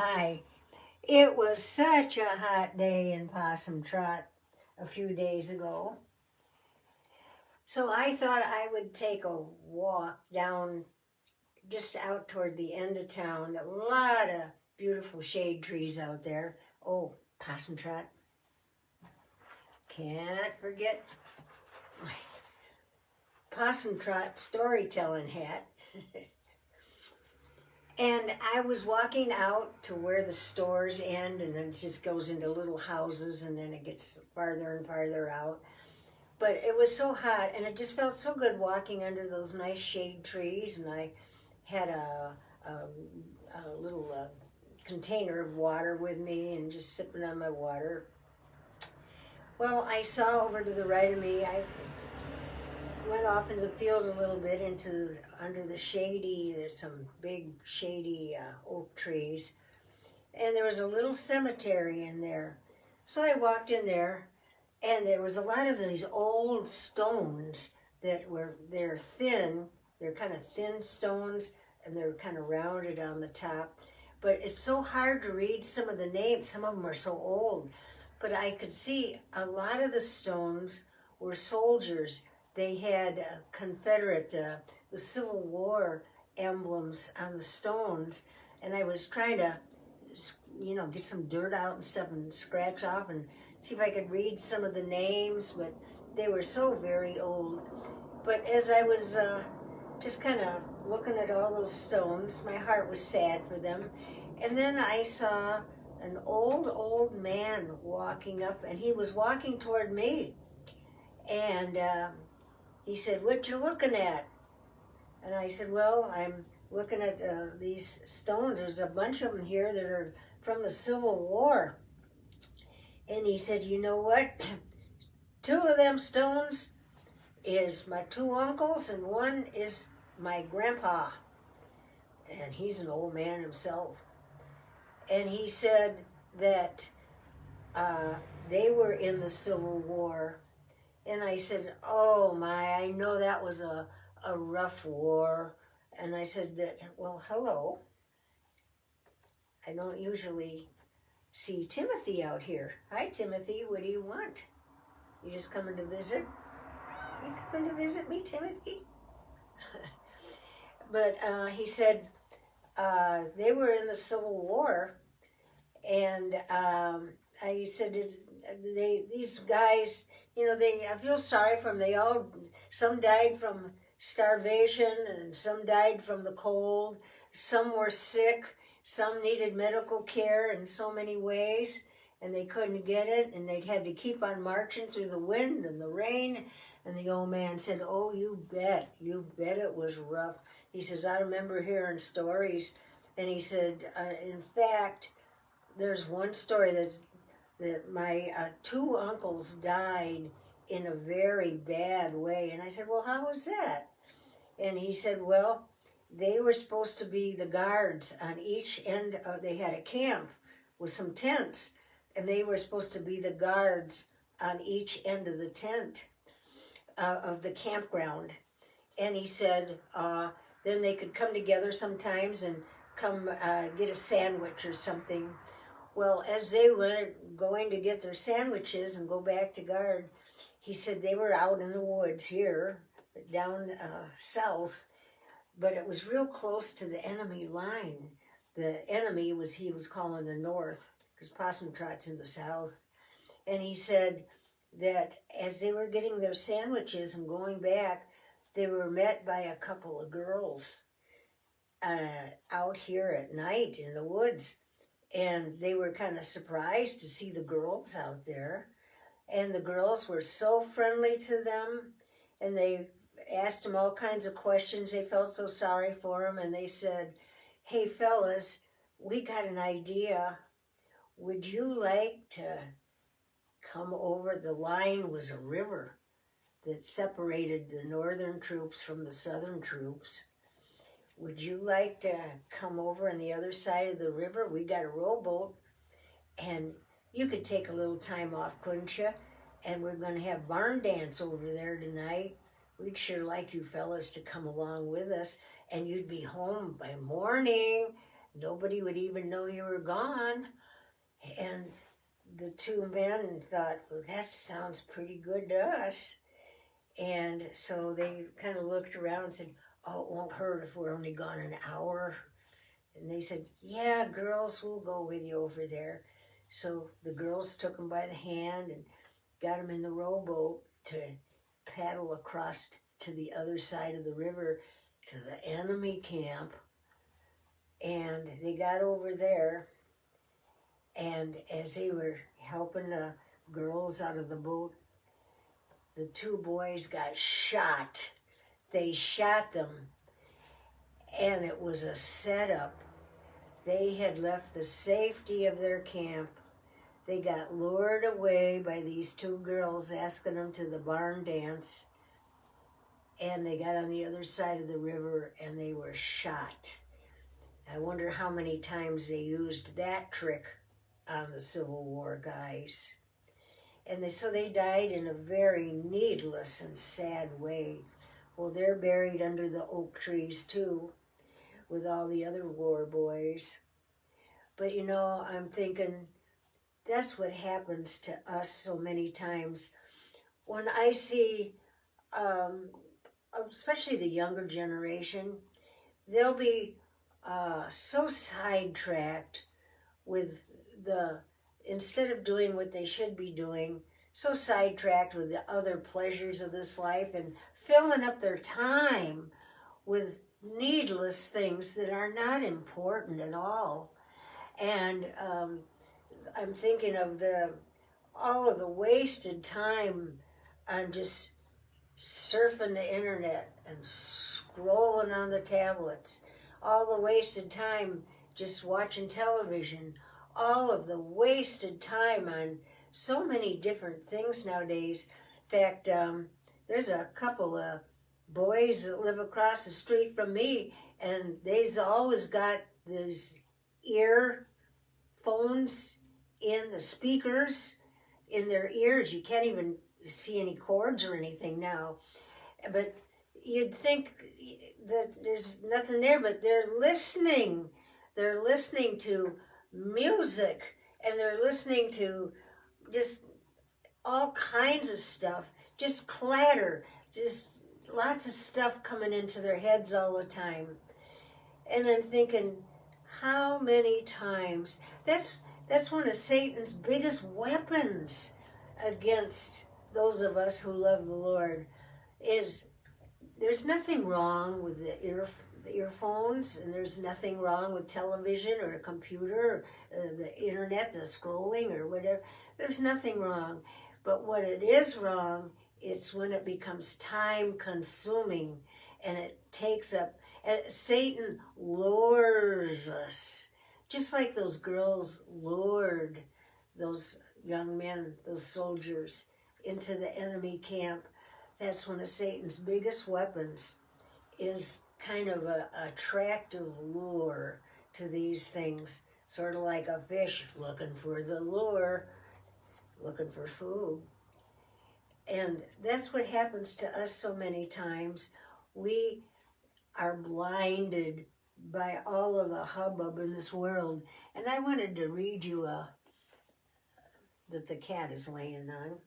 Hi. It was such a hot day in Possum Trot a few days ago. So I thought I would take a walk down just out toward the end of town. A lot of beautiful shade trees out there. Oh, Possum Trot. Can't forget my Possum Trot storytelling hat. And I was walking out to where the stores end, and then it just goes into little houses, and then it gets farther and farther out. But it was so hot, and it just felt so good walking under those nice shade trees. And I had a little container of water with me, and just sipping on my water. Well, I saw over to the right of me, I went off into the field a little bit into under the shady, there's some big shady oak trees, and there was a little cemetery in there. So I walked in there, and there was a lot of these old stones they're thin, they're kind of thin stones, and they're kind of rounded on the top. But it's so hard to read some of the names, some of them are so old. But I could see a lot of the stones were soldiers. They had Confederate, the Civil War emblems on the stones, and I was trying to, get some dirt out and stuff and scratch off and see if I could read some of the names, but they were so very old. But as I was just kind of looking at all those stones, my heart was sad for them. And then I saw an old man walking up, and he was walking toward me. And he said, "What you looking at?" And I said, "Well, I'm looking at these stones. There's a bunch of them here that are from the Civil War." And he said, "You know what? Two of them stones is my two uncles, and one is my grandpa. And he's an old man himself." And he said that they were in the Civil War. And I said, "Oh my, I know that was a rough war." And I said, "Well, hello. I don't usually see Timothy out here. Hi, Timothy, what do you want? You just coming to visit? You coming to visit me, Timothy?" But he said they were in the Civil War. And I said, these guys, I feel sorry for them. Some died from starvation, and some died from the cold. Some were sick. Some needed medical care in so many ways, and they couldn't get it, and they had to keep on marching through the wind and the rain. And the old man said, "Oh, you bet it was rough." He says, "I remember hearing stories." And he said, in fact, there's one story that my two uncles died in a very bad way. And I said, "Well, how was that?" And he said, "Well, they were supposed to be the guards on each end. They had a camp with some tents, and they were supposed to be the guards on each end of the tent of the campground." And he said then they could come together sometimes and come get a sandwich or something. Well, as they were going to get their sandwiches and go back to guard, he said they were out in the woods here, down south, but it was real close to the enemy line. The enemy he was calling the north, because Possum Trot's in the south. And he said that as they were getting their sandwiches and going back, they were met by a couple of girls out here at night in the woods. And they were kind of surprised to see the girls out there. And the girls were so friendly to them. And they asked them all kinds of questions. They felt so sorry for them. And they said, "Hey, fellas, we got an idea. Would you like to come over?" The line was a river that separated the northern troops from the southern troops. "Would you like to come over on the other side of the river? We got a rowboat, and you could take a little time off, couldn't you? And we're going to have barn dance over there tonight. We'd sure like you fellas to come along with us, and you'd be home by morning." nobody would even know you were gone. And the two men thought, well, that sounds pretty good to us. And so they kind of looked around and said, oh, it won't hurt if we're only gone an hour. And they said, yeah, girls, we'll go with you over there. So the girls took them by the hand and got them in the rowboat to paddle across to the other side of the river to the enemy camp. And they got over there, and as they were helping the girls out of the boat, the two boys got shot. They shot them, and it was a setup. They had left the safety of their camp. They got lured away by these two girls asking them to the barn dance, and they got on the other side of the river and they were shot. I wonder how many times they used that trick on the Civil War guys. And so they died in a very needless and sad way. Well, they're buried under the oak trees too, with all the other war boys. But you know, I'm thinking, that's what happens to us so many times. When I see, especially the younger generation, they'll be so sidetracked with instead of doing what they should be doing, so sidetracked with the other pleasures of this life and filling up their time with needless things that are not important at all. And I'm thinking of all of the wasted time on just surfing the internet and scrolling on the tablets, all the wasted time just watching television, all of the wasted time on so many different things nowadays. In fact, there's a couple of boys that live across the street from me, and they's always got these earphones in the speakers in their ears. You can't even see any cords or anything now. But you'd think that there's nothing there, but they're listening. They're listening to music, and they're listening to just all kinds of stuff, just clatter, just lots of stuff coming into their heads all the time. And I'm thinking, how many times, that's one of Satan's biggest weapons against those of us who love the Lord. Is there's nothing wrong with the earphones, and there's nothing wrong with television or a computer, or the internet, the scrolling or whatever. There's nothing wrong. But what it is wrong is when it becomes time consuming and it takes up, and Satan lures us, just like those girls lured those young men, those soldiers, into the enemy camp. That's one of Satan's biggest weapons, is kind of a attractive lure to these things, sort of like a fish looking for the lure, looking for food. And that's what happens to us so many times. We are blinded by all of the hubbub in this world. And I wanted to read you that the cat is laying on.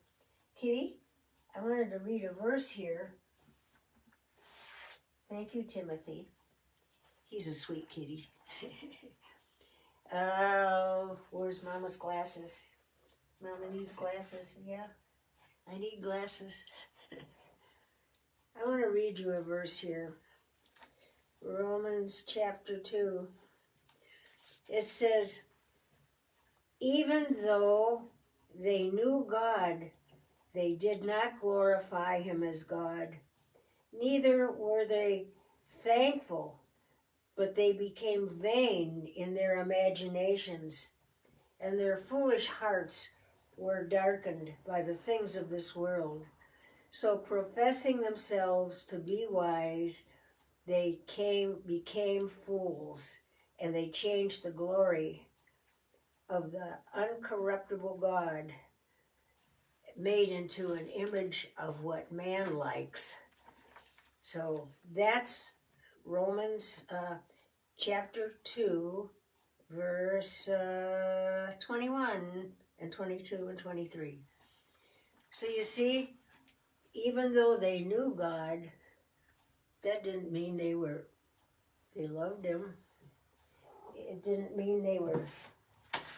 Kitty, I wanted to read a verse here. Thank you, Timothy. He's a sweet kitty. Where's Mama's glasses? Mama needs glasses. Yeah, I need glasses. I want to read you a verse here. Romans chapter 2. It says, even though they knew God, they did not glorify him as God. Neither were they thankful, but they became vain in their imaginations, and their foolish hearts were darkened by the things of this world. So professing themselves to be wise, they became fools, and they changed the glory of the uncorruptible God, made into an image of what man likes. So that's Romans chapter 2, verse 21 and 22 and 23. So you see, even though they knew God, that didn't mean they loved him. It didn't mean they were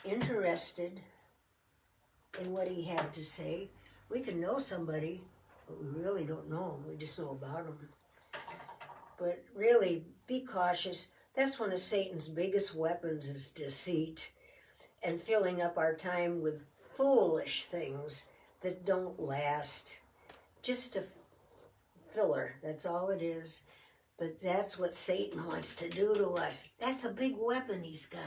interested in what he had to say. We can know somebody, but we really don't know them. We just know about them. But really, be cautious. That's one of Satan's biggest weapons is deceit and filling up our time with foolish things that don't last. Just a filler, that's all it is. But that's what Satan wants to do to us. That's a big weapon he's got.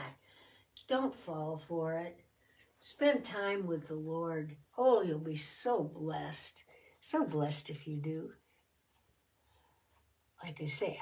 Don't fall for it. Spend time with the Lord. Oh, you'll be so blessed. So blessed if you do. Like I say,